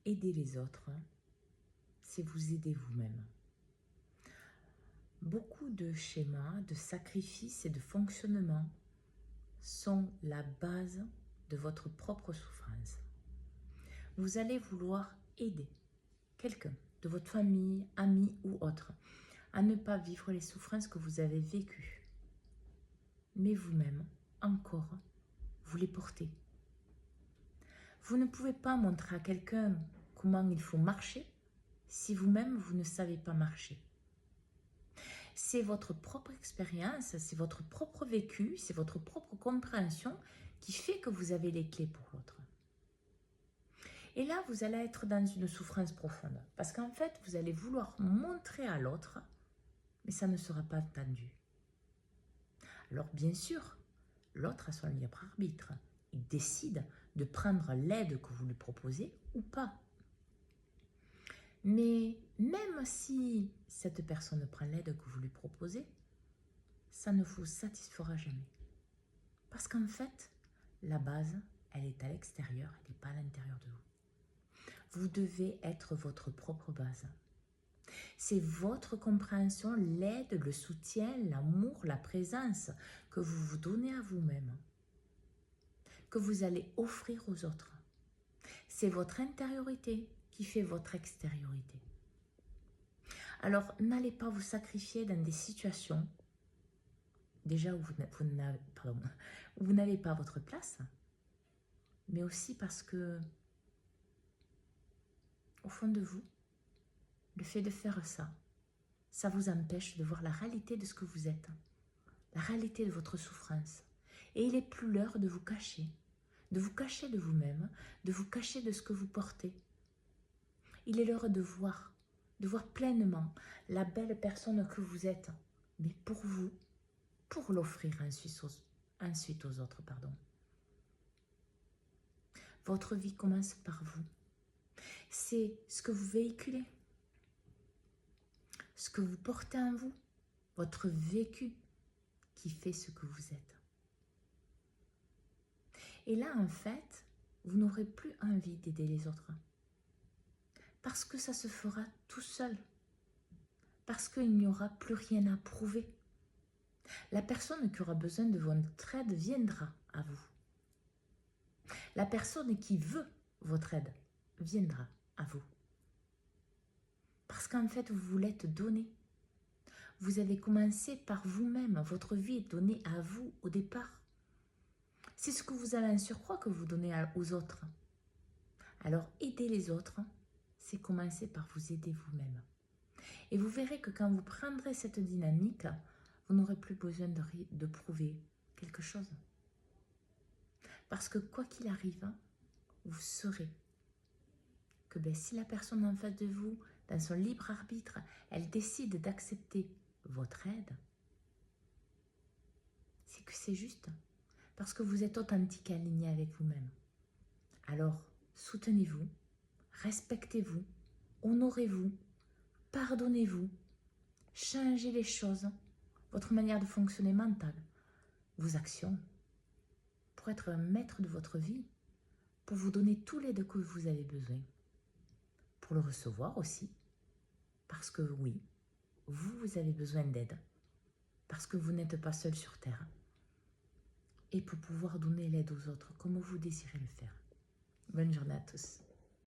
aider les autres, c'est vous aider vous-même. Beaucoup de schémas, de sacrifices et de fonctionnements sont la base de votre propre souffrance. Vous allez vouloir aider quelqu'un de votre famille, ami ou autre à ne pas vivre les souffrances que vous avez vécues. Mais vous-même, encore, vous les portez. Vous ne pouvez pas montrer à quelqu'un comment il faut marcher si vous-même, vous ne savez pas marcher. C'est votre propre expérience, c'est votre propre vécu, c'est votre propre compréhension qui fait que vous avez les clés pour l'autre. Et là, vous allez être dans une souffrance profonde. Parce qu'en fait, vous allez vouloir montrer à l'autre, mais ça ne sera pas entendu. Alors bien sûr, l'autre a son libre arbitre. Il décide de prendre l'aide que vous lui proposez ou pas. Mais même si cette personne prend l'aide que vous lui proposez, ça ne vous satisfera jamais. Parce qu'en fait, la base, elle est à l'extérieur, elle n'est pas à l'intérieur de vous. Vous devez être votre propre base. C'est votre compréhension, l'aide, le soutien, l'amour, la présence que vous vous donnez à vous-même, que vous allez offrir aux autres. C'est votre intériorité qui fait votre extériorité. Alors, n'allez pas vous sacrifier dans des situations déjà où vous n'avez pas votre place, mais aussi parce que, au fond de vous, le fait de faire ça, ça vous empêche de voir la réalité de ce que vous êtes, la réalité de votre souffrance. Et il n'est plus l'heure de vous cacher de vous-même, de vous cacher de ce que vous portez. Il est l'heure de voir pleinement la belle personne que vous êtes, mais pour vous, pour l'offrir ensuite aux autres. Votre vie commence par vous. C'est ce que vous véhiculez, ce que vous portez en vous, votre vécu qui fait ce que vous êtes. Et là, en fait, vous n'aurez plus envie d'aider les autres. Parce que ça se fera tout seul. Parce qu'il n'y aura plus rien à prouver. La personne qui aura besoin de votre aide viendra à vous. La personne qui veut votre aide viendra à vous. Parce qu'en fait, vous vous l'êtes donné. Vous avez commencé par vous-même. Votre vie est donnée à vous au départ. C'est ce que vous avez en surcroît que vous donnez aux autres. Alors, aider les autres, c'est commencer par vous aider vous-même. Et vous verrez que quand vous prendrez cette dynamique, vous n'aurez plus besoin de prouver quelque chose. Parce que quoi qu'il arrive, vous saurez que si la personne en face de vous, dans son libre arbitre, elle décide d'accepter votre aide, c'est que c'est juste. Parce que vous êtes authentique et aligné avec vous-même. Alors, soutenez-vous, respectez-vous, honorez-vous, pardonnez-vous, changez les choses, votre manière de fonctionner mentale, vos actions, pour être un maître de votre vie, pour vous donner tout l'aide que vous avez besoin, pour le recevoir aussi, parce que oui, vous avez besoin d'aide, parce que vous n'êtes pas seul sur Terre, et pour pouvoir donner l'aide aux autres comme vous désirez le faire. Bonne journée à tous.